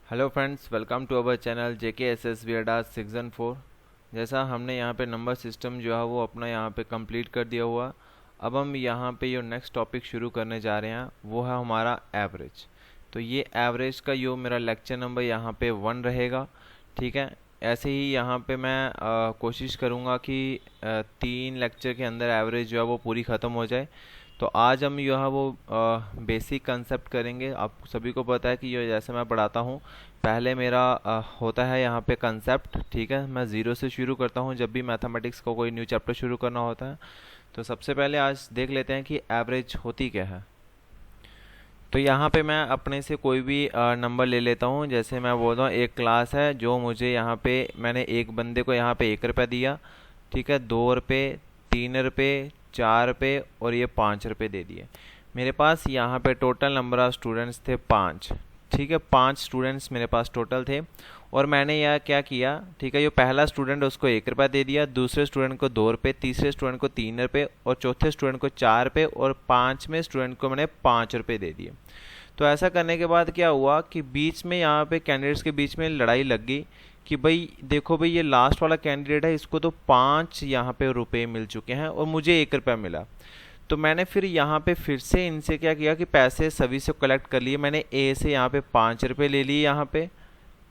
Hello friends, welcome to our channel JKSS VIADAS season 4। जैसा हमने यहाँ पे नंबर सिस्टम जो है वो अपना यहाँ पे कंप्लीट कर दिया हुआ। अब हम यहाँ पे जो नेक्स्ट टॉपिक शुरू करने जा रहे हैं वो है हमारा एवरेज। तो ये एवरेज का जो मेरा लेक्चर नंबर यहाँ पे 1 रहेगा। ठीक है, ऐसे ही यहाँ पे मैं कोशिश करूँगा कि 3 लेक्चर के अंदर एवरेज जो है वो पूरी ख़त्म हो जाए। तो आज हम जो है वो बेसिक कंसेप्ट करेंगे। आप सभी को पता है कि ये जैसे मैं पढ़ाता हूँ, पहले मेरा होता है यहाँ पे कंसेप्ट। ठीक है, मैं ज़ीरो से शुरू करता हूँ जब भी मैथमेटिक्स का कोई न्यू चैप्टर शुरू करना होता है। तो सबसे पहले आज देख लेते हैं कि एवरेज होती क्या है। तो यहाँ पे मैं अपने से कोई भी नंबर ले लेता हूँ। जैसे मैं बोल रहा हूँ एक क्लास है जो मुझे यहाँ पे मैंने एक बंदे को यहाँ पे 1 रुपया दिया। ठीक है, 2 रुपये, 3 रुपये, 4 रुपये और ये 5 रुपये दे दिए। मेरे पास यहाँ पे टोटल नंबर ऑफ स्टूडेंट्स थे 5। ठीक है, 5 स्टूडेंट्स मेरे पास टोटल थे। और मैंने यह क्या किया, ठीक है, जो पहला स्टूडेंट उसको 1 रुपया दे दिया, दूसरे स्टूडेंट को 2 रुपये, तीसरे स्टूडेंट को 3 रुपये और चौथे स्टूडेंट को 4 रुपये और 5वें स्टूडेंट को मैंने 5 रुपये दे दिए। तो ऐसा करने के बाद क्या हुआ कि बीच में यहाँ पे कैंडिडेट्स के बीच में लड़ाई लग गई कि भाई देखो भाई, ये लास्ट वाला कैंडिडेट है, इसको तो 5 यहाँ पे रुपए मिल चुके हैं और मुझे 1 रुपया मिला। तो मैंने फिर यहाँ पे फिर से इनसे क्या किया कि पैसे सभी से कलेक्ट कर लिए। मैंने ए से यहाँ पे 5 रुपये ले लिए यहाँ पे।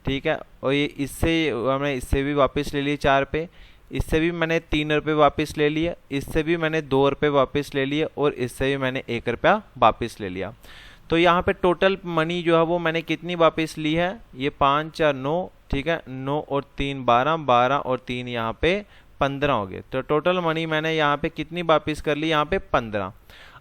ठीक है, और ये इससे मैंने इससे भी वापस ले लिए 4 रुपये, इससे भी मैंने 3 रुपये वापस ले लिए, इससे भी मैंने 2 रुपये वापस ले लिए और इससे भी मैंने 1 रुपया वापस ले लिया। तो यहाँ पे टोटल मनी जो है वो मैंने कितनी वापस ली है, ये 5 4 9। ठीक है, 9 और 3 12, 12 और 3 यहाँ पे 15 हो गए। तो टोटल मनी मैंने यहाँ पे कितनी वापस कर ली, यहाँ पे 15।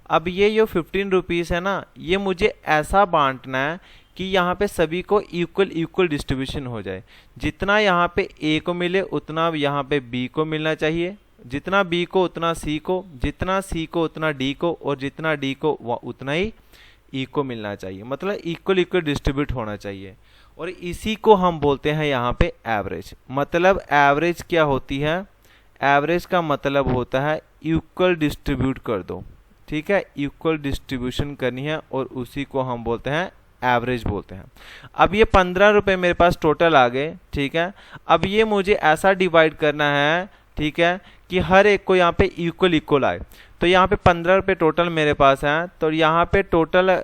अब ये जो 15 रुपीज़ है ना, ये मुझे ऐसा बांटना है कि यहाँ पे सभी को इक्वल इक्वल डिस्ट्रीब्यूशन हो जाए। जितना यहाँ पे ए को मिले उतना यहाँ पे बी को मिलना चाहिए, जितना बी को उतना सी को, जितना सी को उतना डी को और जितना डी को उतना ही ई को मिलना चाहिए। मतलब इक्वल इक्वल डिस्ट्रीब्यूट होना चाहिए और इसी को हम बोलते हैं यहाँ पे एवरेज। मतलब एवरेज क्या होती है, एवरेज का मतलब होता है इक्वल डिस्ट्रीब्यूट कर दो। ठीक है, इक्वल डिस्ट्रीब्यूशन करनी है और उसी को हम बोलते हैं एवरेज बोलते हैं। अब ये 15 रुपये मेरे पास टोटल आ गए। ठीक है, अब ये मुझे ऐसा डिवाइड करना है, ठीक है, कि हर एक को यहाँ पे इक्वल इक्वल आए। तो यहाँ पे 15 रुपये टोटल मेरे पास है। तो यहाँ पे टोटल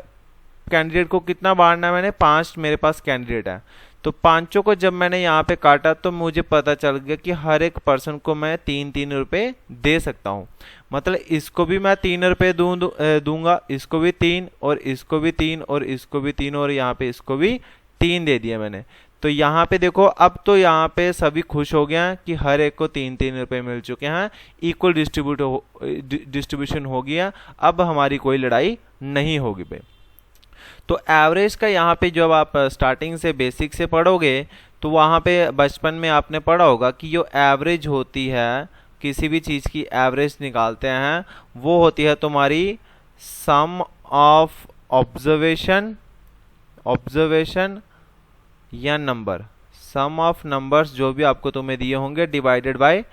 कैंडिडेट को कितना बांटना है, मैंने 5 मेरे पास कैंडिडेट है। तो पांचों को जब मैंने यहाँ पे काटा तो मुझे पता चल गया कि हर एक पर्सन को मैं 3 रुपये दे सकता हूँ। मतलब इसको भी मैं 3 रुपये दूंगा, इसको भी 3 और इसको भी 3 और इसको भी 3 और यहाँ पे इसको भी 3 दे दिया मैंने। तो यहाँ पे देखो, अब तो यहाँ पे सभी खुश हो गया कि हर एक को 3 रुपये मिल चुके हैं, इक्वल डिस्ट्रीब्यूशन हो गया। अब हमारी कोई लड़ाई नहीं होगी भाई। तो एवरेज का यहाँ पे जब आप स्टार्टिंग से बेसिक से पढ़ोगे तो वहाँ पे बचपन में आपने पढ़ा होगा कि जो एवरेज होती है, किसी भी चीज़ की एवरेज निकालते हैं, वो होती है तुम्हारी सम ऑफ ऑब्जर्वेशन या नंबर, सम ऑफ नंबर्स जो भी आपको तुम्हें दिए होंगे डिवाइडेड बाय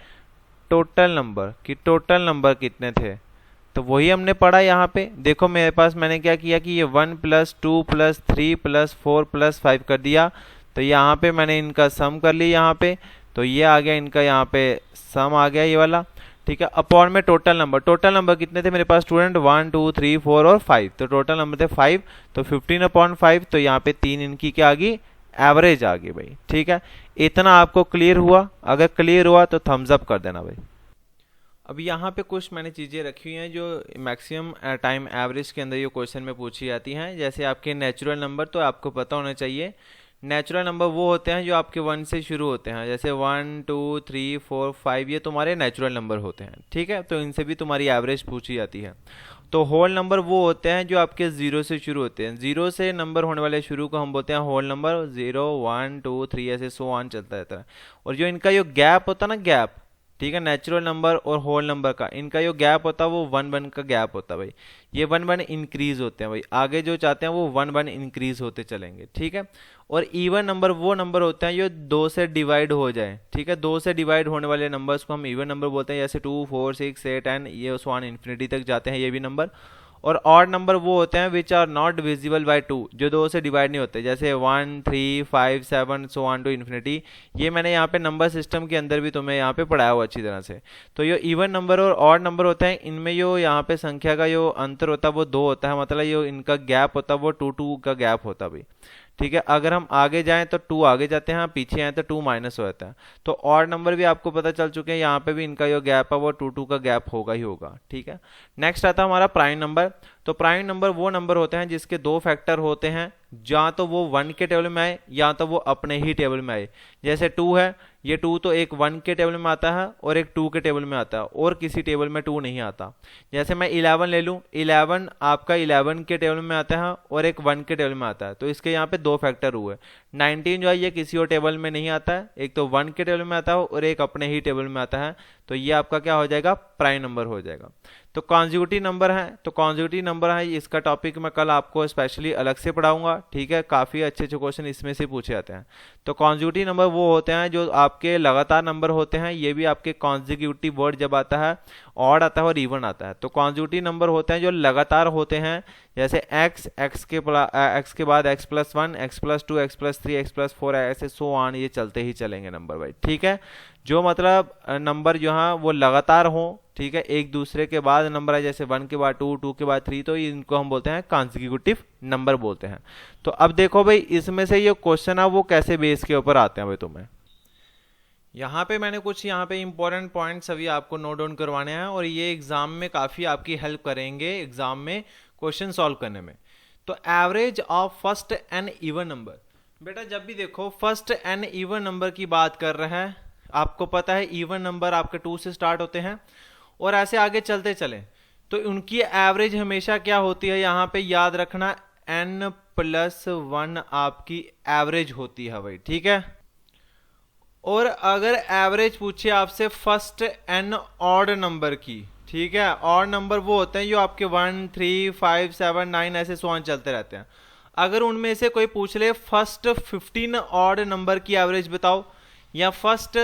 टोटल नंबर, कि टोटल नंबर कितने थे। तो वही हमने पढ़ा। यहाँ पे देखो मेरे पास मैंने क्या किया कि ये 1 + 2 + 3 + 4 + 5 कर दिया। तो यहाँ पे मैंने इनका सम कर लिया यहाँ पे। तो ये आ गया इनका, यहाँ पे सम आ गया ये वाला। ठीक है, अपॉन में टोटल नंबर कितने थे मेरे पास स्टूडेंट, 1 2 3 4 और 5। तो टोटल नंबर थे 5। तो 15/5। तो यहाँ पे 3 इनकी क्या आ गई, एवरेज आ गई भाई। ठीक है, इतना आपको क्लियर हुआ? अगर क्लियर हुआ तो थम्स अप कर देना भाई। अब यहाँ पे कुछ मैंने चीज़ें रखी हुई हैं जो मैक्सिमम टाइम एवरेज के अंदर ये क्वेश्चन में पूछी जाती हैं। जैसे आपके नेचुरल नंबर, तो आपको पता होना चाहिए नेचुरल नंबर वो होते हैं जो आपके 1 से शुरू होते हैं। जैसे 1 2 3 4 5 ये तुम्हारे नेचुरल नंबर होते हैं। ठीक है, तो इनसे भी तुम्हारी एवरेज पूछी जाती है। तो होल नंबर वो होते हैं जो आपके 0 से शुरू होते हैं। 0 से नंबर होने वाले शुरू को हम बोलते हैं होल नंबर। 0 1 2 3 ऐसे सो ऑन चलता रहता है। और जो इनका जो गैप होता है ना, गैप, ठीक है, नेचुरल नंबर और होल नंबर का इनका जो गैप होता है वो 1 1 का गैप होता है भाई। ये 1 1 इंक्रीज होते हैं भाई, आगे जो चाहते हैं वो 1 1 इंक्रीज होते चलेंगे। ठीक है, और इवन नंबर वो नंबर होते हैं जो 2 से डिवाइड हो जाए। ठीक है, 2 से डिवाइड होने वाले नंबर्स को हम इवन नंबर बोलते हैं। जैसे 2 4 6 8 10 ये 1 इन्फिनिटी तक जाते हैं ये भी नंबर। और ऑड नंबर वो होते हैं which are not divisible by 2, जो 2 से डिवाइड नहीं होते, जैसे 1, 3, 5, 7 सो ऑन टू इन्फिनिटी। ये मैंने यहाँ पे नंबर सिस्टम के अंदर भी तुम्हें यहाँ पे पढ़ाया हुआ अच्छी तरह से। तो ये इवन नंबर और ऑड नंबर होते हैं, इनमें जो यहाँ पे संख्या का जो अंतर होता है वो 2 होता है, मतलब ये इनका गैप होता है वो 2 का गैप होता है भाई। ठीक है, अगर हम आगे जाएं तो 2 आगे जाते हैं, पीछे आए तो 2 माइनस हो जाता है। तो ऑड नंबर भी आपको पता चल चुके हैं, यहाँ पे भी इनका जो गैप है वो 2 का गैप होगा ही होगा। ठीक है, नेक्स्ट आता है हमारा प्राइम नंबर। तो प्राइम नंबर वो नंबर होते हैं जिसके 2 फैक्टर होते हैं, या तो वो 1 के टेबल में आए या तो वो अपने ही टेबल में आए। जैसे 2 है, ये 2 तो एक 1 के टेबल में आता है और एक 2 के टेबल में आता है, और किसी टेबल में 2 नहीं आता। जैसे मैं 11 ले लूँ, 11 आपका 11 के टेबल में आता है और एक 1 के टेबल में आता है, तो इसके यहाँ पे 2 फैक्टर हुए। 19 जो है ये किसी और टेबल में नहीं आता है, एक तो 1 के टेबल में आता है और एक अपने ही टेबल में आता है, तो ये आपका क्या हो जाएगा, प्राइम नंबर हो जाएगा। तो कॉन्जिक्यूटिव नंबर है, तो कॉन्जिक्यूटिव नंबर है, इसका टॉपिक मैं कल आपको स्पेशली अलग से पढ़ाऊंगा। ठीक है, काफी अच्छे अच्छे क्वेश्चन इसमें से पूछे जाते हैं। तो कॉन्जिक्यूटिव नंबर वो होते हैं जो आपके लगातार नंबर होते हैं, ये भी आपके कॉन्जिक्यूटिव वर्ड जब आता है, ऑड आता है और इवन आता है। तो कॉन्जिक्यूटिव नंबर होते हैं जो लगातार होते हैं, जैसे x के बाद x+1, x+2, x+3, x+4, ऐसे सो ऑन, ये चलते ही चलेंगे नंबर भाई। ठीक है, जो मतलब नंबर जो है वो लगातार हो, ठीक है, एक दूसरे के बाद नंबर है, जैसे 1 के बाद 2, 2 के बाद 3, तो इनको हम बोलते हैं कॉन्जिक्यूटिव नंबर बोलते हैं। तो अब देखो भाई, इसमें से ये क्वेश्चन है वो कैसे बेस के ऊपर आते हैं भाई। तुम्हें यहाँ पे मैंने कुछ यहाँ पे इंपॉर्टेंट पॉइंट्स अभी आपको नोट डाउन करवाने हैं, और ये एग्जाम में काफी आपकी हेल्प करेंगे एग्जाम में क्वेश्चन सॉल्व करने में। तो average of first n even number, बेटा जब भी देखो फर्स्ट एन इवन नंबर की बात कर रहा है, आपको पता है इवन नंबर आपके 2 से स्टार्ट होते हैं और ऐसे आगे चलते चले, तो उनकी एवरेज हमेशा क्या होती है, यहाँ पे याद रखना n+1 आपकी एवरेज होती है भाई। ठीक है, और अगर एवरेज पूछे आपसे फर्स्ट एन ऑड नंबर की, ठीक है, ऑड नंबर वो होते हैं जो आपके 1, 3, 5, 7, 9 ऐसे सॉन चलते रहते हैं। अगर उनमें से कोई पूछ ले फर्स्ट 15 ऑड नंबर की एवरेज बताओ, या फर्स्ट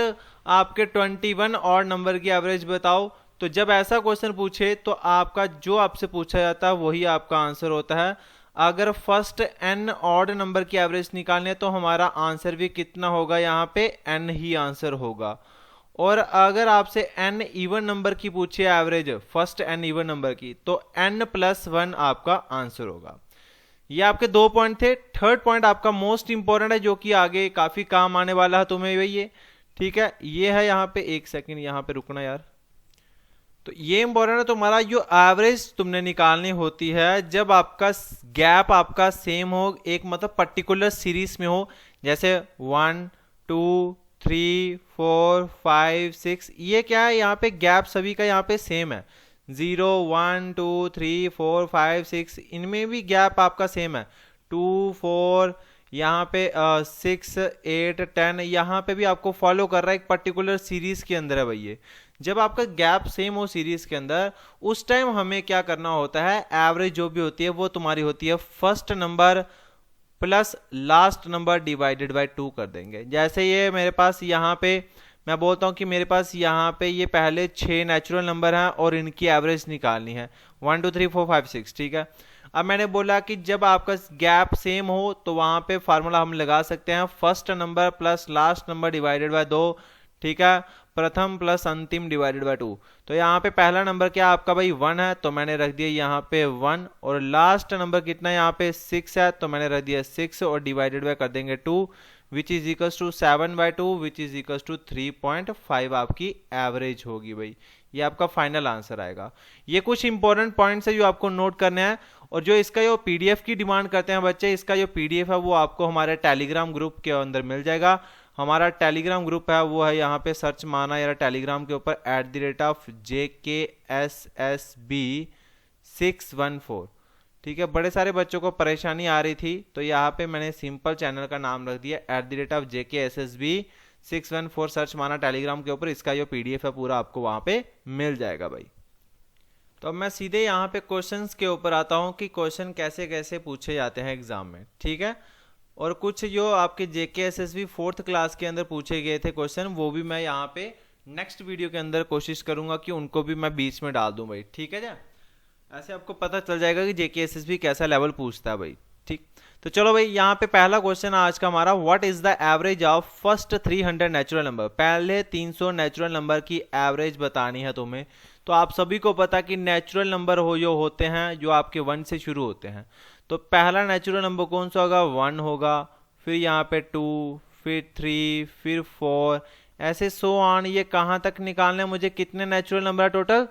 आपके 21 ऑड नंबर की एवरेज बताओ, तो जब ऐसा क्वेश्चन पूछे तो आपका जो आपसे पूछा जाता है वही आपका आंसर होता है। अगर फर्स्ट n ऑड नंबर की एवरेज निकालने तो हमारा आंसर भी कितना होगा, यहाँ पे n ही आंसर होगा। और अगर आपसे n इवन नंबर की पूछे average, first n even number की, तो n+1 आपका आंसर होगा। ये आपके 2 पॉइंट थे। थर्ड पॉइंट आपका मोस्ट इंपॉर्टेंट है, जो कि आगे काफी काम आने वाला है तुम्हें वही है। ठीक है, ये है यहाँ पे, एक सेकंड यहाँ पे रुकना यार। तो ये इंपॉर्टेंट है, तुम्हारा जो एवरेज तुमने निकालनी होती है जब आपका गैप आपका सेम हो, एक मतलब पर्टिकुलर सीरीज में हो, जैसे 1, 2, 3, 4, 5, 6, ये क्या है, यहाँ पे गैप सभी का यहाँ पे सेम है, 0, 1, 2, 3, 4, 5, 6, इनमें भी गैप आपका सेम है, 2, 4, यहाँ पे 6, 8, 10, यहाँ पे भी आपको फॉलो कर रहा है एक पर्टिकुलर सीरीज के अंदर है भैया। जब आपका गैप सेम हो सीरीज के अंदर, उस टाइम हमें क्या करना होता है, एवरेज जो भी होती है वो तुम्हारी होती है first number plus last number divided by 2 कर देंगे। जैसे ये मेरे पास यहाँ पे मैं बोलता हूँ कि मेरे पास यहाँ पे ये पहले 6 नेचुरल नंबर हैं और इनकी एवरेज निकालनी है, 1, 2, 3, 4, 5, 6। ठीक है, अब मैंने बोला कि जब आपका गैप सेम हो तो वहां पे फार्मूला हम लगा सकते हैं, first number plus last number divided by 2। ठीक है, प्रथम प्लस अंतिम डिवाइडेड बाय 2। तो यहाँ पे पहला नंबर क्या आपका भाई 1 है, तो मैंने रख दिया यहाँ पे 1, और लास्ट नंबर कितना यहाँ पे 6 है, तो मैंने रख दिया 6 और डिवाइडेड बाय कर देंगे 2, which is equals to 7/2, which is equals to 3.5 आपकी एवरेज होगी भाई। ये आपका फाइनल आंसर आएगा। ये कुछ इंपॉर्टेंट पॉइंट्स है जो आपको नोट करने हैं, और जो इसका जो पीडीएफ की डिमांड करते हैं बच्चे, इसका जो पीडीएफ है वो आपको हमारे टेलीग्राम ग्रुप के अंदर मिल जाएगा। हमारा टेलीग्राम ग्रुप है वो है यहाँ पे सर्च मारना यार टेलीग्राम के ऊपर @JKSSB614। ठीक है, बड़े सारे बच्चों को परेशानी आ रही थी, तो यहाँ पे मैंने सिंपल चैनल का नाम रख दिया @JKSSB614, सर्च मारना टेलीग्राम के ऊपर, इसका जो पीडीएफ है पूरा आपको वहां पे मिल जाएगा भाई। तो अब मैं सीधे यहाँ पे क्वेश्चंस के ऊपर आता हूँ कि क्वेश्चन कैसे कैसे पूछे जाते हैं एग्जाम में। ठीक है, और कुछ जो आपके JKSSB 4th क्लास के अंदर पूछे गए थे क्वेश्चन, वो भी मैं यहाँ पे नेक्स्ट वीडियो के अंदर कोशिश करूंगा कि उनको भी मैं बीच में डाल दूं भाई। ठीक है जी, ऐसे आपको पता चल जाएगा कि जेकेएसएसबी कैसा लेवल पूछता है भाई। ठीक, तो चलो भाई यहाँ पे पहला क्वेश्चन आज का हमारा, what is the average of first 300 natural number. पहले 300 नेचुरल नंबर की एवरेज बतानी है तुम्हें। तो आप सभी को पता कि नेचुरल नंबर हो जो होते हैं जो आपके 1 से शुरू होते हैं। तो पहला नेचुरल नंबर कौन सा होगा, 1 होगा, फिर यहाँ पे 2, फिर 3, फिर 4, ऐसे सो ऑन। ये कहाँ तक निकालना है मुझे, कितने नेचुरल नंबर है टोटल,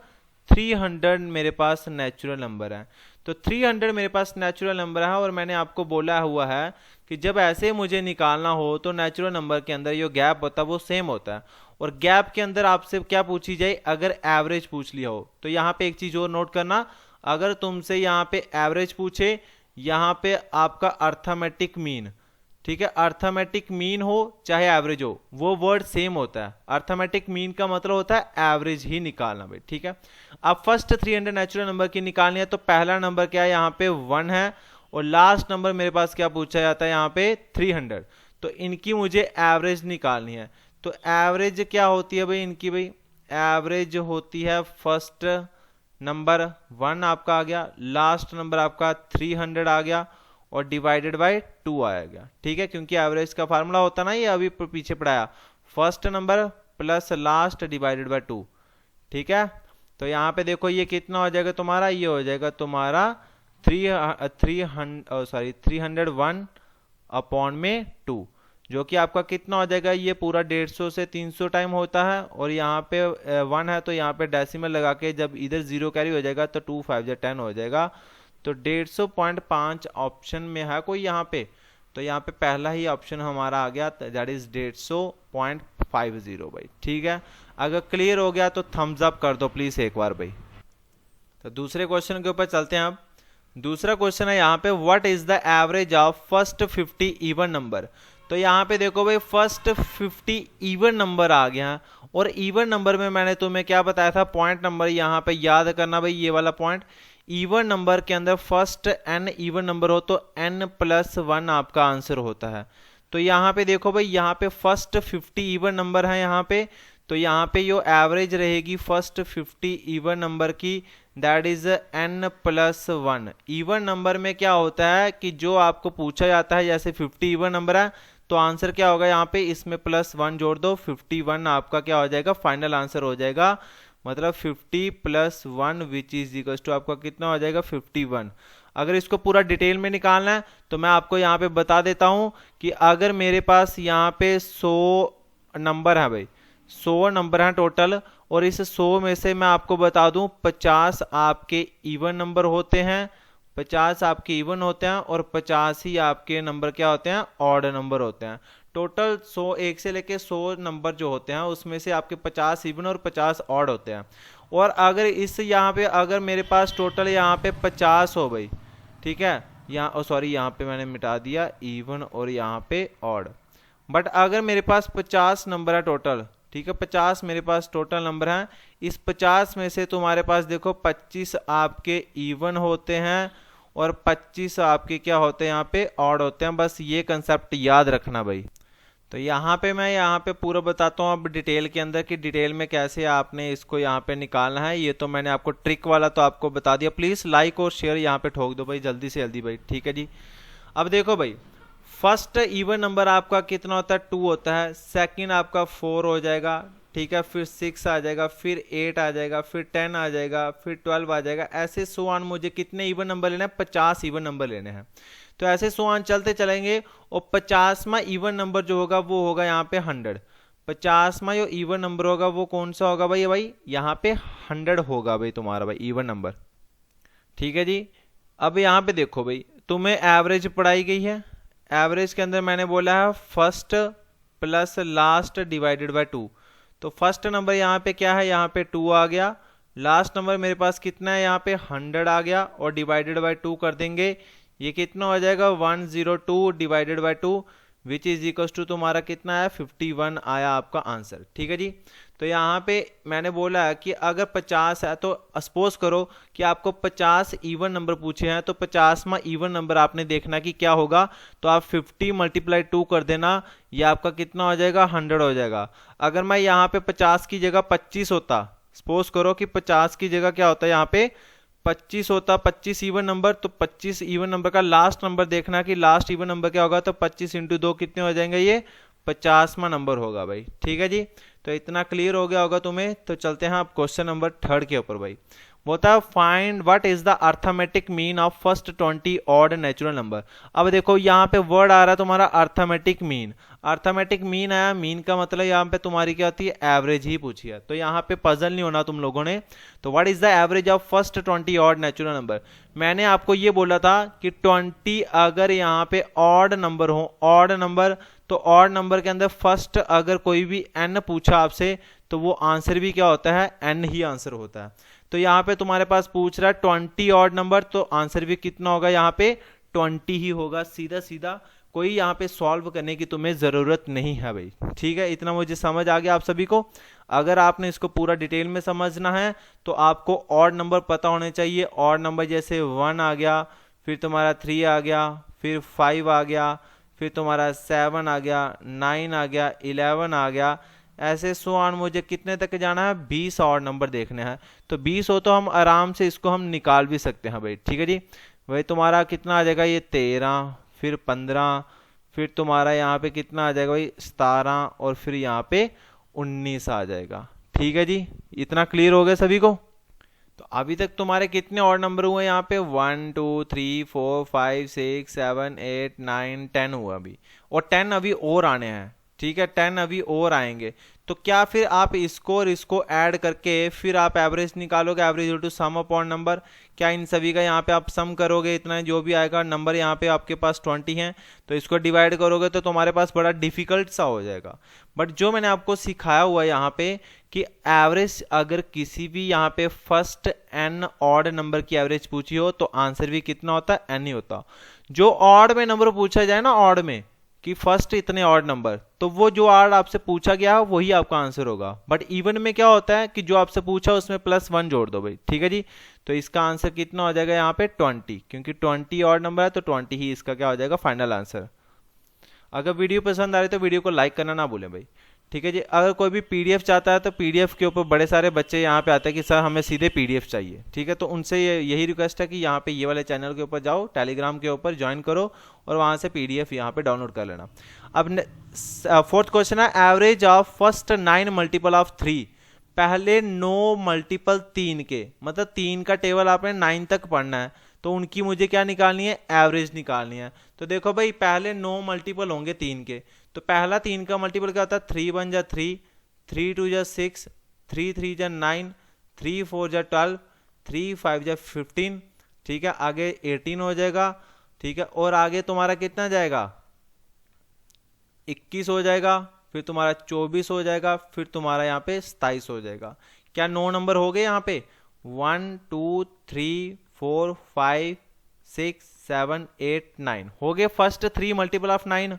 300 मेरे पास नेचुरल नंबर है। तो 300 मेरे पास नेचुरल नंबर है, और मैंने आपको बोला हुआ है कि जब ऐसे मुझे निकालना हो तो नेचुरल नंबर के अंदर जो गैप होता है वो सेम होता है, और गैप के अंदर आपसे क्या पूछी जाए, अगर एवरेज पूछ लिया हो। तो यहाँ पे एक चीज और नोट करना, अगर तुमसे यहाँ पे एवरेज पूछे, यहाँ पे आपका अर्थमेटिक मीन, ठीक है, अर्थमेटिक मीन हो चाहे एवरेज हो, वो वर्ड सेम होता है। अर्थमेटिक मीन का मतलब होता है एवरेज ही निकालना भाई। ठीक है, अब फर्स्ट 300 नेचुरल नंबर की निकालनी है, तो पहला नंबर क्या है, यहाँ पे 1 है, और लास्ट नंबर मेरे पास क्या पूछा जाता है, यहाँ पे 300। तो इनकी मुझे एवरेज निकालनी है। तो एवरेज क्या होती है भाई इनकी, भाई एवरेज होती है फर्स्ट नंबर 1 आपका आ गया, लास्ट नंबर आपका 300 आ गया, और डिवाइडेड बाय 2 आएगा। ठीक है, क्योंकि एवरेज का फार्मूला होता ना, ये अभी पीछे पढ़ाया, first number plus last divided by 2। ठीक है, तो यहाँ पे देखो ये कितना हो जाएगा तुम्हारा, ये हो जाएगा तुम्हारा 301 अपॉन में 2, जो कि आपका कितना हो जाएगा, ये पूरा 150 से 300 टाइम होता है, और यहाँ पे 1 है तो यहाँ पे डेसिमल लगा के जब इधर 0 कैरी हो जाएगा तो 2 5 10 हो जाएगा। तो 150.5 ऑप्शन में है कोई यहाँ पे, तो यहाँ पे पहला ही ऑप्शन हमारा आ गया, दैट इज 150.50 भाई। ठीक है, अगर क्लियर हो गया तो थम्स अप कर दो प्लीज एक बार भाई। तो दूसरे क्वेश्चन के ऊपर चलते हैं। अब दूसरा क्वेश्चन है यहाँ पे, what is the average of first 50 even number. तो यहाँ पे देखो भाई फर्स्ट 50 इवन नंबर आ गया, और इवन नंबर में मैंने तुम्हें क्या बताया था, पॉइंट नंबर यहाँ पे याद करना भाई, ये वाला पॉइंट। इवन नंबर के अंदर फर्स्ट n इवन नंबर हो तो n+1 आपका आंसर होता है। तो यहाँ पे देखो भाई, यहाँ पे फर्स्ट 50 इवन नंबर है यहाँ पे, तो यहाँ पे जो एवरेज रहेगी फर्स्ट 50 इवन नंबर की, that is n+1। Even number में क्या होता है कि जो आपको पूछा जाता है, जैसे 50 इवन नंबर है तो आंसर क्या होगा, यहाँ पे इसमें +1 जोड़ दो, 51 आपका क्या हो जाएगा, फाइनल आंसर हो जाएगा। मतलब 50 + 1 विच इज इक्वल टू आपका कितना हो जाएगा, 51। अगर इसको पूरा डिटेल में निकालना है तो मैं आपको यहाँ पे बता देता हूँ कि अगर मेरे पास यहाँ पे 100 नंबर है भाई, 100 नंबर हैं टोटल, और इस 100 में से मैं आपको बता दूं 50 आपके इवन नंबर होते हैं, 50 आपके इवन होते हैं, और 50 ही आपके नंबर क्या होते हैं, ऑड नंबर होते हैं। टोटल 100 एक से लेके 100 नंबर जो होते हैं उसमें से आपके 50 इवन और 50 ऑड होते हैं। और अगर इस यहाँ पे अगर मेरे पास टोटल यहाँ पे 50 हो भाई, ठीक है, यहाँ सॉरी यहाँ पे मैंने मिटा दिया इवन और यहाँ पे ऑड, बट अगर मेरे पास 50 नंबर है टोटल, ठीक है, 50 मेरे पास टोटल नंबर हैं, इस 50 में से तुम्हारे पास देखो 25 आपके इवन होते हैं और 25 आपके क्या होते हैं, यहाँ पे ऑड होते हैं। बस ये कंसेप्ट याद रखना भाई। तो यहाँ पे मैं यहाँ पे पूरा बताता हूँ अब डिटेल के अंदर कि डिटेल में कैसे आपने इसको यहाँ पे निकालना है। ये तो मैंने आपको ट्रिक वाला तो आपको बता दिया, प्लीज लाइक और शेयर यहाँ पे ठोक दो भाई, जल्दी से जल्दी भाई। ठीक है जी, अब देखो भाई फर्स्ट इवन नंबर आपका कितना होता है, 2 होता है, सेकंड आपका 4 हो जाएगा, ठीक है, फिर 6 आ जाएगा, फिर 8 आ जाएगा, फिर 10 आ जाएगा, फिर 12 आ जाएगा, ऐसे सो ऑन। मुझे कितने इवन नंबर लेने हैं, 50 इवन नंबर लेने हैं। तो ऐसे सो ऑन चलते चलेंगे, और 50वां इवन नंबर जो होगा वो होगा यहाँ पे 100। 50वां जो इवन नंबर होगा वो कौन सा होगा भाई यहाँ पे 100 होगा भाई तुम्हारा भाई इवन नंबर। ठीक है जी, अब यहाँ पे देखो भाई तुम्हें एवरेज पढ़ाई गई है, एवरेज के अंदर मैंने बोला है first plus last divided by 2। तो फर्स्ट नंबर यहाँ पे क्या है, यहाँ पे 2 आ गया, लास्ट नंबर मेरे पास कितना है, यहाँ पे 100 आ गया, और डिवाइडेड बाय 2 कर देंगे, ये कितना हो जाएगा 102 divided by 2 which is equal to तुम्हारा कितना है 51 आया आपका आंसर। ठीक है जी, तो यहाँ पे मैंने बोला है कि अगर 50 है तो सपोज करो कि आपको 50 इवन नंबर पूछे हैं, तो 50वां इवन नंबर आपने देखना कि क्या होगा, तो आप 50 × 2 कर देना, ये आपका कितना हो जाएगा 100 हो जाएगा। अगर मैं यहाँ पे 50 की जगह 25 होता, सपोज करो कि 50 की जगह क्या होता है यहाँ पे 25 होता 25 इवन नंबर, तो 25 इवन नंबर का लास्ट नंबर देखना कि लास्ट इवन नंबर क्या होगा, तो 25 इंटू 2 कितने हो जाएंगे, ये 50वां नंबर होगा भाई। ठीक है जी, तो इतना क्लियर हो गया होगा तुम्हें। तो चलते हैं अब क्वेश्चन नंबर 3 के ऊपर भाई। बोलता है find what is the arithmetic mean of first 20 odd natural number. अब देखो यहाँ पे वर्ड आ रहा है तुम्हारा अर्थमेटिक मीन। अर्थमेटिक मीन आया, मीन का मतलब यहाँ पे तुम्हारी क्या होती है, एवरेज ही पूछी है। तो यहाँ पे पजल नहीं होना तुम लोगों ने। तो what is the average of first 20 odd natural number. मैंने आपको ये बोला था कि 20 अगर यहाँ पे ऑड नंबर हो, ऑड नंबर, तो ऑड नंबर के अंदर फर्स्ट अगर कोई भी n पूछा आपसे तो वो आंसर भी क्या होता है, n ही आंसर होता है। तो यहाँ पे तुम्हारे पास पूछ रहा है 20 ऑड नंबर, तो आंसर भी कितना होगा, यहाँ पे 20 ही होगा। सीधा सीधा, कोई यहाँ पे सॉल्व करने की तुम्हें जरूरत नहीं है भाई। ठीक है, इतना मुझे समझ आ गया आप सभी को। अगर आपने इसको पूरा डिटेल में समझना है तो आपको ऑड नंबर पता होने चाहिए। ऑड नंबर जैसे 1 आ गया, फिर तुम्हारा 3 आ गया, फिर 5 आ गया, फिर तुम्हारा 7 आ गया, 9 आ गया, 11 आ गया, ऐसे सो ऑन। मुझे कितने तक जाना है, 20 और नंबर देखने हैं। तो 20 हो तो हम आराम से इसको हम निकाल भी सकते हैं भाई। ठीक है जी, भाई तुम्हारा कितना आ जाएगा, ये 13, फिर 15, फिर तुम्हारा यहाँ पे कितना आ जाएगा भाई 17, और फिर यहाँ पे 19 आ जाएगा। ठीक है जी, इतना क्लियर हो गया सभी को। तो अभी तक तुम्हारे कितने और नंबर हुए यहाँ पे, 1 2 3 4 5 6 7 8 9 10 हुआ अभी, और 10 अभी और आने हैं। ठीक है, 10 अभी और आएंगे। तो क्या फिर आप इसको और इसको ऐड करके फिर आप एवरेज निकालोगे, average to sum upon number. क्या इन सभी का यहाँ पे आप सम करोगे, इतना जो भी आएगा नंबर यहाँ पे आपके पास 20 है, तो इसको डिवाइड करोगे तो तुम्हारे पास बड़ा डिफिकल्ट सा हो जाएगा। बट जो मैंने आपको सिखाया हुआ है यहाँ पे कि एवरेज अगर किसी भी यहाँ पे फर्स्ट n ऑड नंबर की एवरेज पूछी हो तो आंसर भी कितना होता है, n ही होता। जो ऑड में नंबर पूछा जाए ना, ऑड में कि फर्स्ट इतने ऑड नंबर, तो वो जो ऑड आपसे पूछा गया वही आपका आंसर होगा। बट इवन में क्या होता है कि जो आपसे पूछा उसमें +1 जोड़ दो भाई। ठीक है जी, तो इसका आंसर कितना हो जाएगा यहाँ पे 20, क्योंकि 20 ऑड नंबर है तो 20 ही इसका क्या हो जाएगा, फाइनल आंसर। अगर वीडियो पसंद आ रही है तो वीडियो को लाइक करना ना भूलें भाई। ठीक है जी, अगर कोई भी पीडीएफ चाहता है तो पीडीएफ के ऊपर बड़े सारे बच्चे यहाँ पे आते हैं कि सर हमें सीधे पीडीएफ चाहिए। ठीक है, तो उनसे यही रिक्वेस्ट है कि यहाँ पे ये वाले चैनल के ऊपर जाओ, टेलीग्राम के ऊपर ज्वाइन करो और वहाँ से पीडीएफ यहाँ पे डाउनलोड कर लेना। अब फोर्थ क्वेश्चन है, average of first 9 multiple of 3। पहले 9 मल्टीपल 3 के, मतलब 3 का टेबल आपने 9 तक पढ़ना है, तो उनकी मुझे क्या निकालनी है, एवरेज निकालनी है। तो देखो भाई पहले 9 मल्टीपल होंगे 3 के, तो पहला 3 का मल्टीपल क्या होता है, 3 1 जा 3, 3 2 जा 6, 3 3 जा 9, 3 4 जा 12, 3 5 जा 15। ठीक है, आगे 18 हो जाएगा। ठीक है, और आगे तुम्हारा कितना जाएगा, 21 हो जाएगा, फिर तुम्हारा 24 हो जाएगा, फिर तुम्हारा यहाँ पे 27 हो जाएगा। क्या 9 नंबर हो गए यहाँ पे, 1 2 3 4 5 6 7 8 9 हो गए फर्स्ट 3 मल्टीपल ऑफ 9।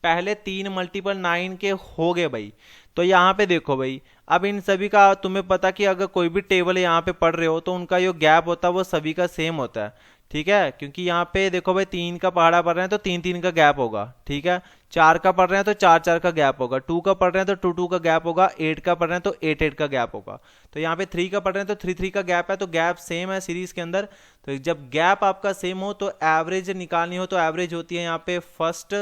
पहले 3 मल्टीपल 9 के हो गए भाई। तो यहाँ पे देखो भाई, अब इन सभी का तुम्हें पता कि अगर कोई भी टेबल यहाँ पे पढ़ रहे हो तो उनका जो गैप होता है वो सभी का सेम होता है। ठीक है, क्योंकि यहाँ पे देखो भाई 3 का पहाड़ा पढ़ रहे हैं तो 3 3 का गैप होगा। ठीक है, 4 का पढ़ रहे हैं तो 4 4 का गैप होगा, 2 का पढ़ रहे हैं तो 2 2 का गैप होगा, 8 का पढ़ रहे हैं तो 8 8 का गैप होगा। तो यहाँ पे 3 का पढ़ रहे हैं तो 3 3 का गैप है, तो गैप सेम है सीरीज के अंदर। तो जब गैप आपका सेम हो तो एवरेज निकालनी हो तो एवरेज होती है यहाँ पे first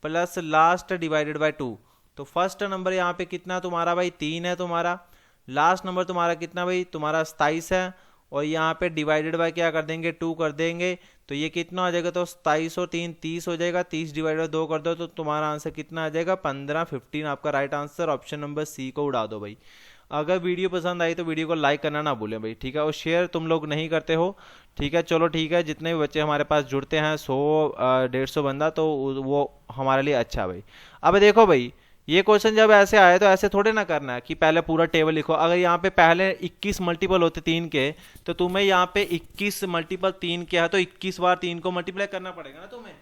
plus last divided by 2। तो फर्स्ट नंबर यहाँ पे कितना तुम्हारा भाई 3 है तुम्हारा, लास्ट नंबर तुम्हारा कितना भाई तुम्हारा 27 है, और यहाँ पे डिवाइडेड बाय क्या कर देंगे 2 कर देंगे, तो ये कितना आ जाएगा, तो 27 और 3 30 हो जाएगा, 30 डिवाइड बाय 2 कर दो तो तुम्हारा आंसर कितना आ जाएगा 15 15 आपका right answer. Option number C को उड़ा दो भाई। अगर वीडियो पसंद आई तो वीडियो को लाइक करना ना भूलें भाई। ठीक है, और शेयर तुम लोग नहीं करते हो। ठीक है, चलो ठीक है, जितने भी बच्चे हमारे पास जुड़ते हैं 100 150 बंदा, तो वो हमारे लिए अच्छा भाई। अब देखो भाई, ये क्वेश्चन जब ऐसे आए तो ऐसे थोड़े ना करना है कि पहले पूरा टेबल लिखो। अगर यहाँ पे पहले 21 मल्टीपल होते 3 के, तो तुम्हें यहाँ पे 21 मल्टीपल 3 के है तो 21 बार 3 को मल्टीप्लाई करना पड़ेगा ना तुम्हें।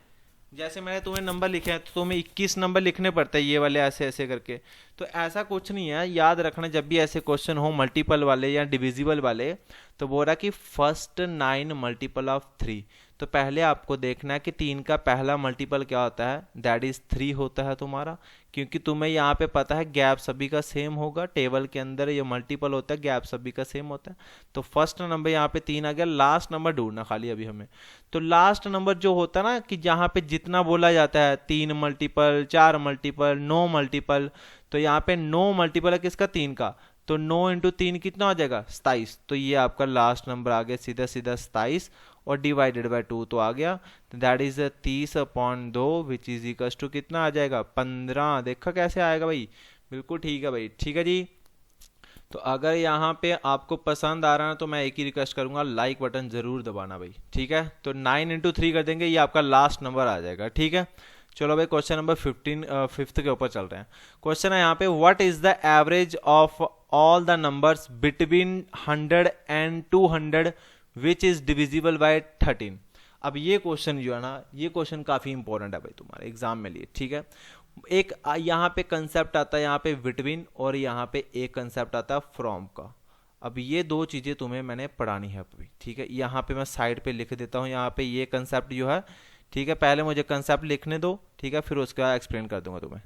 जैसे मैंने तुम्हें नंबर लिखे हैं तो तुम्हें 21 नंबर लिखने पड़ते हैं ये वाले ऐसे ऐसे करके। तो ऐसा कुछ नहीं है, याद रखना जब भी ऐसे क्वेश्चन हो मल्टीपल वाले या डिविजिबल वाले, तो बोल रहा कि फर्स्ट 9 मल्टीपल ऑफ 3। तो पहले आपको देखना है कि 3 का पहला मल्टीपल क्या होता है, दैट इज 3 होता है तुम्हारा, क्योंकि तुम्हें यहाँ पे पता है गैप सभी का सेम होगा, टेबल के अंदर ये मल्टीपल होता है, गैप सभी का सेम होता है। तो फर्स्ट नंबर यहाँ पे 3 आ गया। लास्ट नंबर ढूंढना खाली अभी हमें। तो लास्ट नंबर जो होता है ना कि जहाँ पे जितना बोला जाता है 3 मल्टीपल, 4 मल्टीपल, 9 मल्टीपल, तो यहाँ पे 9 मल्टीपल है किसका, 3 का। तो 9 इंटू 3 कितना हो जाएगा, 27। तो ये आपका लास्ट नंबर आ गया सीधा सीधा 27, और डिवाइडेड बाय 2 तो आ गया, तो that is 30/2 which is equal to कितना आ जाएगा, 15। देखा कैसे आएगा भाई, बिल्कुल ठीक है भाई, ठीक है जी। तो अगर यहाँ पे आपको पसंद आ रहा है तो मैं एक ही रिक्वेस्ट करूंगा, लाइक बटन जरूर दबाना भाई, ठीक है। तो 9 इंटू 3 कर देंगे, ये आपका लास्ट नंबर आ जाएगा, ठीक है। चलो भाई क्वेश्चन नंबर 5th के ऊपर चल रहे हैं। क्वेश्चन है यहाँ पे, what is the average of all the numbers between 100 and 200 which is divisible by 13। अब ये क्वेश्चन जो है ना, ये क्वेश्चन काफी इंपॉर्टेंट है भाई तुम्हारे एग्जाम में लिए, ठीक है। एक यहाँ पे कंसेप्ट आता है यहाँ पे बिटवीन, और यहाँ पे एक कंसेप्ट आता है फ्रॉम का। अब ये दो चीजें तुम्हें मैंने पढ़ानी है अभी, ठीक है। यहाँ पे मैं साइड पे लिख देता हूँ, यहाँ पे ये कंसेप्ट जो है, ठीक है। पहले मुझे कंसेप्ट लिखने दो, ठीक है, फिर उसके बाद एक्सप्लेन कर दूंगा तुम्हें।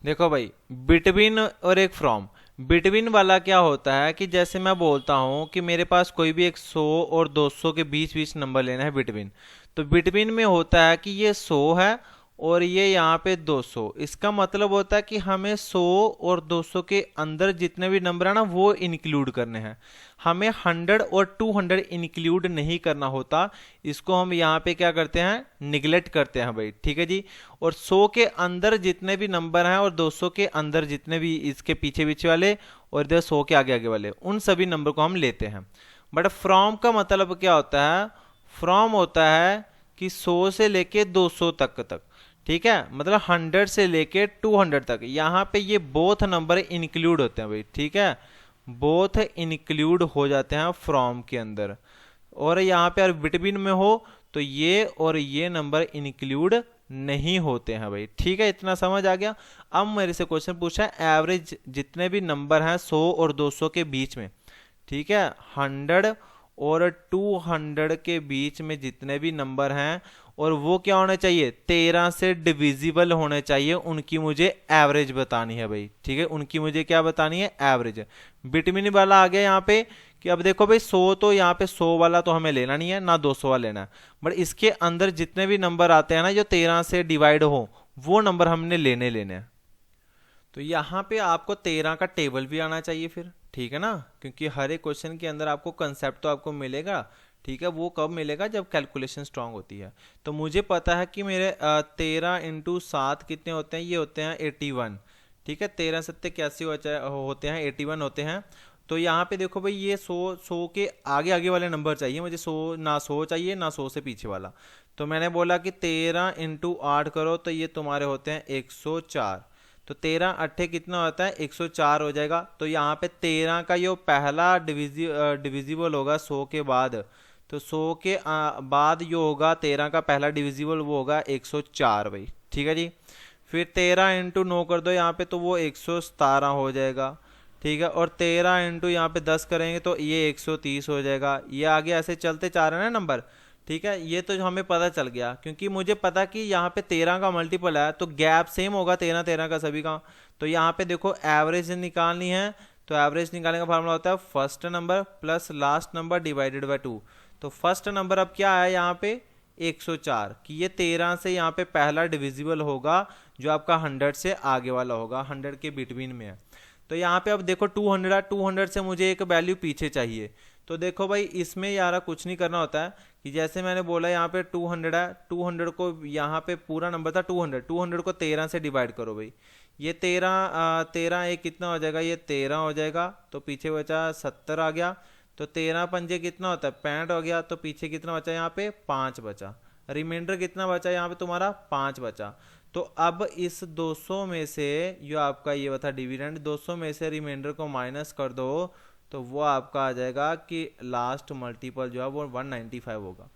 देखो भाई, बिटवीन और एक फ्रॉम। बिटवीन वाला क्या होता है कि जैसे मैं बोलता हूं कि मेरे पास कोई भी एक 100 और 200 के बीच बीच नंबर लेना है बिटवीन, तो बिटवीन में होता है कि ये 100 है और ये यहाँ पे 200। इसका मतलब होता है कि हमें 100 और 200 के अंदर जितने भी नंबर है ना वो इंक्लूड करने हैं, हमें 100 और 200 इंक्लूड नहीं करना होता। इसको हम यहाँ पे क्या करते हैं, निगलेक्ट करते हैं भाई, ठीक है जी। और 100 के अंदर जितने भी नंबर हैं और 200 के अंदर जितने भी इसके पीछे पीछे वाले और इधर 100 के आगे आगे वाले, उन सभी नंबर को हम लेते हैं। बट फ्रॉम का मतलब क्या होता है, फ्रॉम होता है कि 100 से लेके 200 तक, ठीक है, मतलब 100 से लेके 200 तक, यहाँ पे ये बोथ नंबर इंक्लूड होते हैं भाई, ठीक है, बोथ इंक्लूड हो जाते हैं फ्रॉम के अंदर। और यहाँ पे अगर बिटवीन में हो तो ये और ये नंबर इंक्लूड नहीं होते हैं भाई, ठीक है, इतना समझ आ गया। अब मेरे से क्वेश्चन पूछा है एवरेज जितने भी नंबर हैं 100 और 200 के बीच में, ठीक है, 100 और 200 के बीच में जितने भी नंबर हैं, और वो क्या होने चाहिए, 13 से डिविजिबल होने चाहिए, उनकी मुझे एवरेज बतानी है भाई, ठीक है, उनकी मुझे क्या बतानी है, एवरेज। बिटवीन वाला आ गया यहाँ पे कि अब देखो भाई 100, तो यहाँ पे 100 वाला तो हमें लेना नहीं है, ना 200 वाला लेना है, बट इसके अंदर जितने भी नंबर आते हैं ना जो 13 से डिवाइड हो, वो नंबर हमने लेने हैं। तो यहाँ पे आपको 13 का टेबल भी आना चाहिए फिर, ठीक है ना, क्योंकि हर एक क्वेश्चन के अंदर आपको कंसेप्ट तो आपको मिलेगा, ठीक है। वो कब मिलेगा, जब कैलकुलेशन स्ट्रांग होती है। तो मुझे पता है कि मेरे 13 इंटू 7 कितने होते हैं, ये होते हैं 81, ठीक है, 13 7 81 होते हैं, 81 होते हैं। तो यहाँ पे देखो भाई ये 100 के आगे आगे वाले नंबर चाहिए मुझे, 100 चाहिए ना 100 से पीछे वाला। तो मैंने बोला कि 13 इंटू 8 करो, तो ये तुम्हारे होते हैं 104। तो 13 अट्ठे कितना होता है, 104 हो जाएगा। तो यहाँ पे 13 का ये पहला डिविजिबल होगा 100 के बाद, तो 100 के बाद जो होगा 13 का पहला डिविजिबल वो होगा 104 भाई, ठीक है जी। फिर 13 इंटू 9 कर दो यहाँ पे, तो वो 117 हो जाएगा, ठीक है। और 13 इंटू यहाँ पे 10 करेंगे तो ये 130 हो जाएगा। ये आगे ऐसे चलते जा रहे हैं ना नंबर, ठीक है। ये तो हमें पता चल गया, क्योंकि मुझे पता कि यहाँ पे 13 का मल्टीपल है तो गैप सेम होगा 13 13 का सभी का। तो यहाँ पे देखो एवरेज निकालनी है, तो एवरेज निकालने का फार्मूला होता है first number plus last number divided by 2। तो फर्स्ट नंबर अब क्या है यहाँ पे 104, कि ये 13 से यहाँ पे पहला डिविजिबल होगा जो आपका 100 से आगे वाला होगा, 100 के बिटवीन में है। तो यहाँ पे अब देखो 200 है, 200 से मुझे एक वैल्यू पीछे चाहिए। तो देखो भाई इसमें यार कुछ नहीं करना होता है, कि जैसे मैंने बोला यहाँ पे 200 है, 200 को यहाँ पे पूरा नंबर था 200 को 13 से डिवाइड करो भाई। ये 13 एक कितना हो जाएगा, ये 13 हो जाएगा, तो पीछे बचा 70 आ गया। तो 13 पंजे कितना होता है 65 हो गया, तो पीछे कितना बचा यहाँ पे 5 बचा, रिमाइंडर कितना बचा यहाँ पे तुम्हारा 5 बचा। तो अब इस 200 में से जो आपका ये था डिविडेंड, 200 में से रिमाइंडर को माइनस कर दो, तो वो आपका आ जाएगा कि लास्ट मल्टीपल जो है वो 195 होगा।